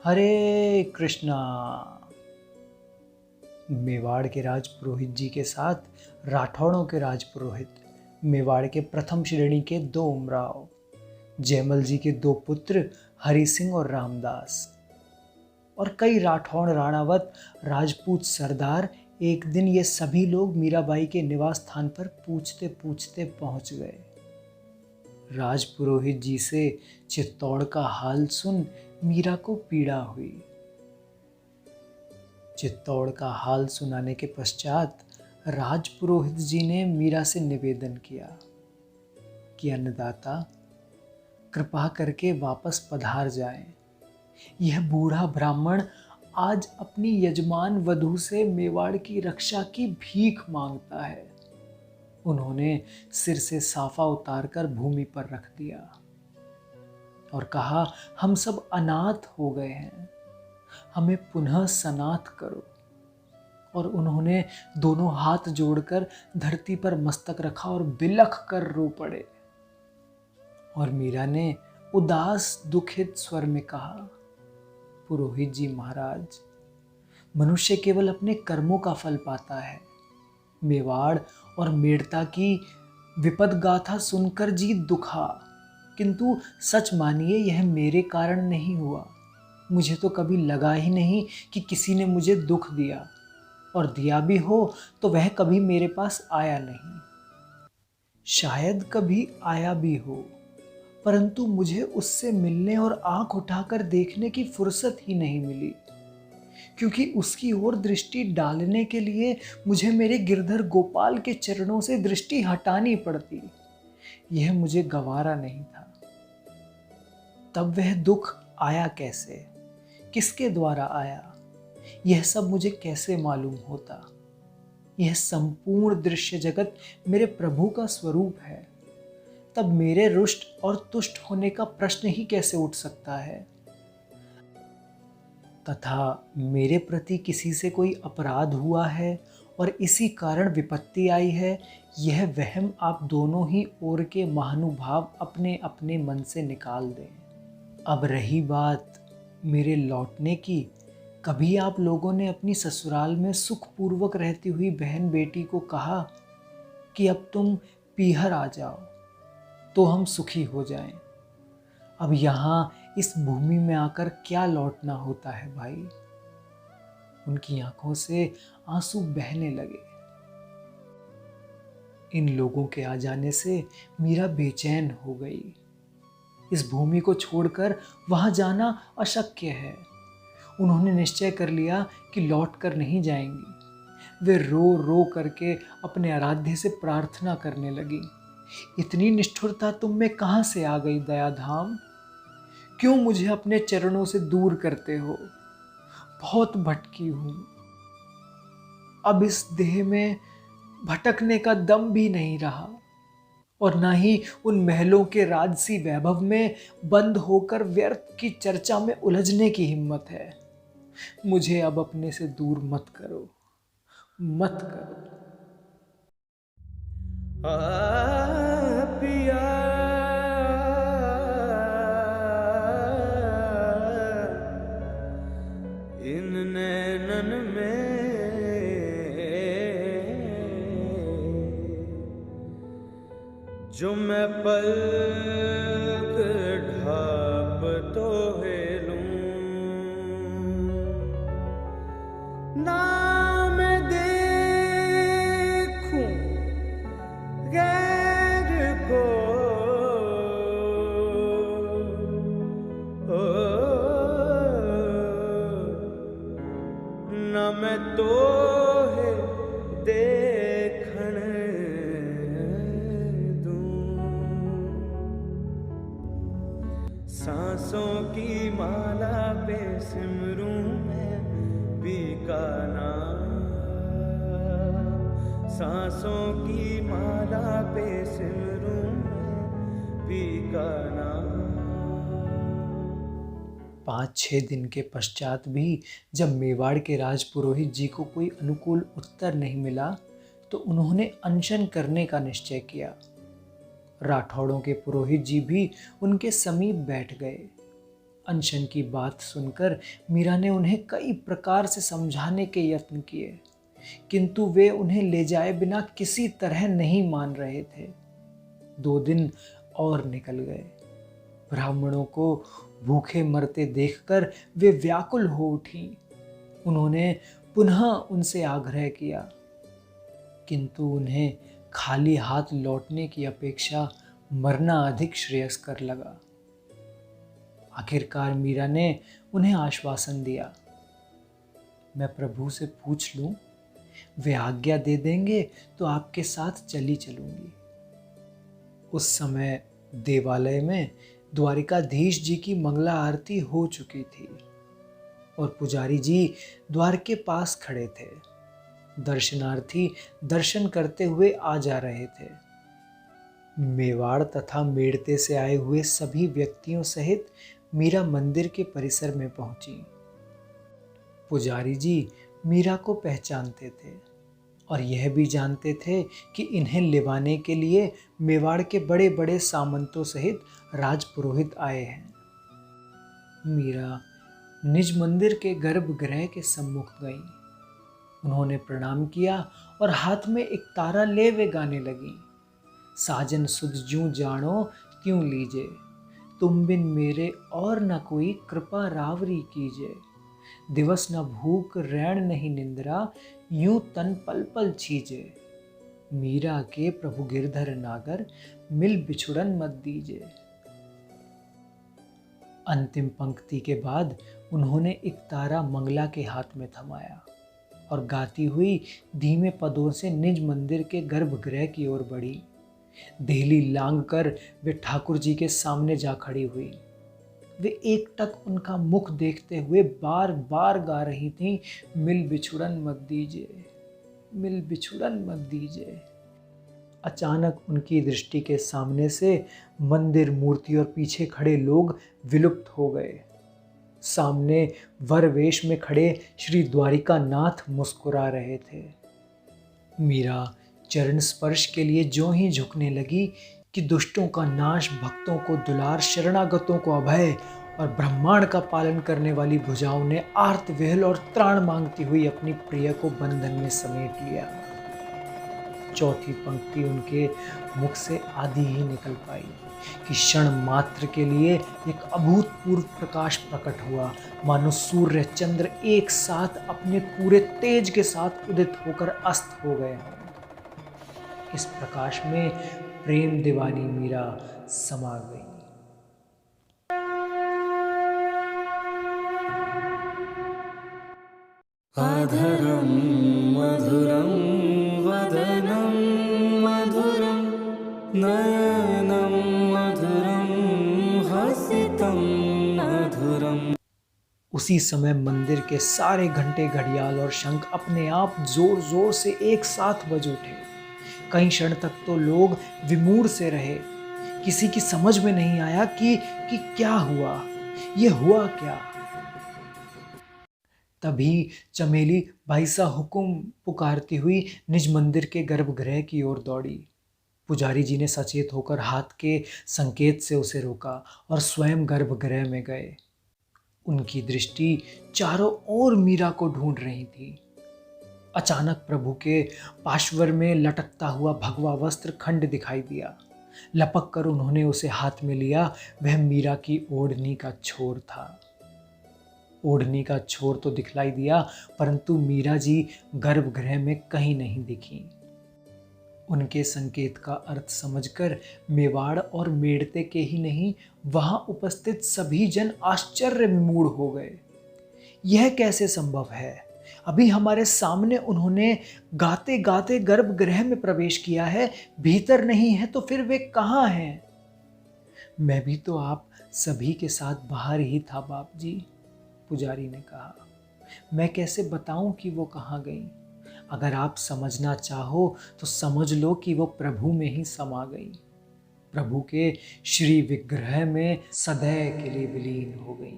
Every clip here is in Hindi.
हरे कृष्णा। मेवाड़ के राज पुरोहित जी के साथ राठौड़ों के राज पुरोहित, मेवाड़ के प्रथम श्रेणी के 2 उमराव, जयमल जी के 2 पुत्र हरि सिंह और रामदास और कई राठौड़ राणावत राजपूत सरदार एक दिन ये सभी लोग मीराबाई के निवास स्थान पर पूछते पूछते पहुंच गए। राज पुरोहित जी से चित्तौड़ का हाल सुन मीरा को पीड़ा हुई। चित्तौड़ का हाल सुनाने के पश्चात राज पुरोहित जी ने मीरा से निवेदन किया कि अन्नदाता, कृपा करके वापस पधार जाएं। यह बूढ़ा ब्राह्मण आज अपनी यजमान वधू से मेवाड़ की रक्षा की भीख मांगता है। उन्होंने सिर से साफा उतारकर भूमि पर रख दिया और कहा, हम सब अनाथ हो गए हैं, हमें पुनः सनाथ करो। और उन्होंने दोनों हाथ जोड़कर धरती पर मस्तक रखा और बिलख कर रो पड़े। और मीरा ने उदास दुखित स्वर में कहा, पुरोहित जी महाराज, मनुष्य केवल अपने कर्मों का फल पाता है। मेवाड़ और मेड़ता की विपद गाथा सुनकर जी दुखा, किंतु सच मानिए यह मेरे कारण नहीं हुआ। मुझे तो कभी लगा ही नहीं कि किसी ने मुझे दुख दिया, और दिया भी हो तो वह कभी मेरे पास आया नहीं। शायद कभी आया भी हो, परंतु मुझे उससे मिलने और आंख उठाकर देखने की फुर्सत ही नहीं मिली, क्योंकि उसकी ओर दृष्टि डालने के लिए मुझे मेरे गिरधर गोपाल के चरणों से दृष्टि हटानी पड़ती। यह मुझे गवारा नहीं था। तब वह दुख आया कैसे, किसके द्वारा आया, यह सब मुझे कैसे मालूम होता। यह संपूर्ण दृश्य जगत मेरे प्रभु का स्वरूप है। तब मेरे रुष्ट और तुष्ट होने का प्रश्न ही कैसे उठ सकता है। तथा मेरे प्रति किसी से कोई अपराध हुआ है और इसी कारण विपत्ति आई है, यह वहम आप दोनों ही ओर के महानुभाव अपने अपने मन से निकाल दें। अब रही बात मेरे लौटने की, कभी आप लोगों ने अपनी ससुराल में सुखपूर्वक रहती हुई बहन बेटी को कहा कि अब तुम पीहर आ जाओ तो हम सुखी हो जाएं। अब यहाँ इस भूमि में आकर क्या लौटना होता है भाई। उनकी आंखों से आंसू बहने लगे। इन लोगों के आ जाने से मीरा बेचैन हो गई। इस भूमि को छोड़कर वहां जाना अशक्य है। उन्होंने निश्चय कर लिया कि लौट कर नहीं जाएंगी। वे रो रो करके अपने आराध्य से प्रार्थना करने लगी, इतनी निष्ठुरता तुम में कहां से आ गई दयाधाम? क्यों मुझे अपने चरणों से दूर करते हो? बहुत भटकी हूं। अब इस देह में भटकने का दम भी नहीं रहा, और ना ही उन महलों के राजसी वैभव में बंद होकर व्यर्थ की चर्चा में उलझने की हिम्मत है। मुझे अब अपने से दूर मत करो, मत करो। पिया इन नैनन में जो मैं पलक ढाप तो हेलूं ना, मैं देखूं गैर को न मैं तो है देखण दूं। सांसों की माला पे सिमरूं मैं पीका नाम। सांसों की माला पे सिमरूं मैं पीका नाम। 5-6 दिन के पश्चात भी जब मेवाड़ के राज पुरोहित जी को कोई अनुकूल उत्तर नहीं मिला, तो उन्होंने अनशन करने का निश्चय किया। राठौड़ों के पुरोहित जी भी उनके समीप बैठ गए। अनशन की बात सुनकर मीरा ने उन्हें कई प्रकार से समझाने के यत्न किए, किंतु वे उन्हें ले जाए बिना किसी तरह नहीं मान रहे थे। 2 दिन और निकल गए। ब्राह्मणों को भूखे मरते देखकर वे व्याकुल हो उठी। उन्होंने पुनः उनसे आग्रह किया, किंतु उन्हें खाली हाथ लौटने की अपेक्षा मरना अधिक श्रेयस्कर लगा। आखिरकार मीरा ने उन्हें आश्वासन दिया, मैं प्रभु से पूछ लूं, वे आज्ञा दे देंगे तो आपके साथ चली चलूंगी। उस समय देवालय में द्वारिकाधीश जी की मंगला आरती हो चुकी थी और पुजारी जी द्वार के पास खड़े थे। दर्शनार्थी दर्शन करते हुए आ जा रहे थे। मेवाड़ तथा मेड़ते से आए हुए सभी व्यक्तियों सहित मीरा मंदिर के परिसर में पहुंची। पुजारी जी मीरा को पहचानते थे और यह भी जानते थे कि इन्हें लिवाने के लिए मेवाड़ के बड़े बड़े सामंतों सहित राजपुरोहित आए हैं। मीरा निज मंदिर के गर्भगृह के सम्मुख गई। उन्होंने प्रणाम किया और हाथ में एक तारा ले वे गाने लगी। साजन सुध जूं जानो त्यों लीजे, तुम बिन मेरे और न कोई कृपा रावरी कीजे। दिवस न भूख रैन नहीं निंद्रा, यूं तन पल पल छीजे। मीरा के प्रभु गिरधर नागर, मिल बिछुड़न मत दीजे। अंतिम पंक्ति के बाद उन्होंने एक तारा मंगला के हाथ में थमाया और गाती हुई धीमे पदों से निज मंदिर के गर्भगृह की ओर बढ़ी। देहली लांग कर वे ठाकुर जी के सामने जा खड़ी हुई। वे एकटक उनका मुख देखते हुए बार बार गा रही थीं, मिल बिछुड़न मत दीजिए, मिल बिछुड़न मत दीजिए। अचानक उनकी दृष्टि के सामने से मंदिर, मूर्ति और पीछे खड़े लोग विलुप्त हो गए। सामने वर वेश में खड़े श्री द्वारिका नाथ मुस्कुरा रहे थे। मीरा चरण स्पर्श के लिए ज्यों ही झुकने लगी कि दुष्टों का नाश, भक्तों को दुलार, शरणागतों को अभय और ब्रह्मांड का पालन करने वाली भुजाओं ने आर्त विहल और त्राण मांगती हुई अपनी प्रिय को बंधन में समेट लिया। चौथी पंक्ति उनके मुख से आधी ही निकल पाई कि क्षण मात्र के लिए एक अभूतपूर्व प्रकाश प्रकट हुआ, मानो सूर्य चंद्र एक साथ अपने पूरे तेज के साथ उदित होकर अस्त हो गए हों। इस प्रकाश में प्रेम दीवानी मीरा समा गई। अधरं मधुरं वदनं मधुरं नयनं मधुरं हसितं मधुरं। उसी समय मंदिर के सारे घंटे, घड़ियाल और शंख अपने आप जोर जोर से एक साथ बज उठे। कई क्षण तक तो लोग विमूढ़ से रहे। किसी की समझ में नहीं आया कि क्या हुआ, ये हुआ क्या। तभी चमेली भाईसा हुकुम पुकारती हुई निज मंदिर के गर्भगृह की ओर दौड़ी। पुजारी जी ने सचेत होकर हाथ के संकेत से उसे रोका और स्वयं गर्भगृह में गए। उनकी दृष्टि चारों ओर मीरा को ढूंढ रही थी। अचानक प्रभु के पार्श्वर में लटकता हुआ भगवा वस्त्र खंड दिखाई दिया। लपक कर उन्होंने उसे हाथ में लिया। वह मीरा की ओढ़नी का छोर था। ओढ़नी का छोर तो दिखलाई दिया, परंतु मीरा जी गर्भगृह में कहीं नहीं दिखी। उनके संकेत का अर्थ समझकर मेवाड़ और मेड़ते के ही नहीं, वहां उपस्थित सभी जन आश्चर्य विमूढ़ हो गए। यह कैसे संभव है? अभी हमारे सामने उन्होंने गाते गाते गर्भगृह में प्रवेश किया है, भीतर नहीं है तो फिर वे कहाँ हैं? मैं भी तो आप सभी के साथ बाहर ही था बाप जी, पुजारी ने कहा। मैं कैसे बताऊं कि वो कहाँ गई? अगर आप समझना चाहो तो समझ लो कि वो प्रभु में ही समा गई, प्रभु के श्री विग्रह में सदैव के लिए विलीन हो गई।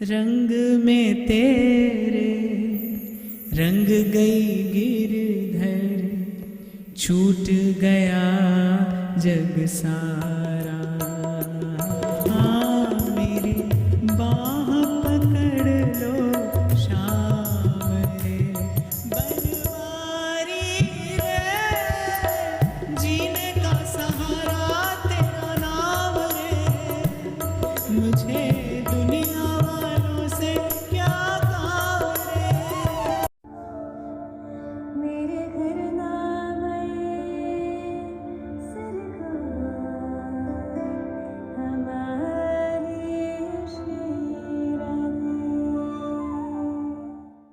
रंग में तेरे रंग गई गिरधर, छूट गया जग सारा।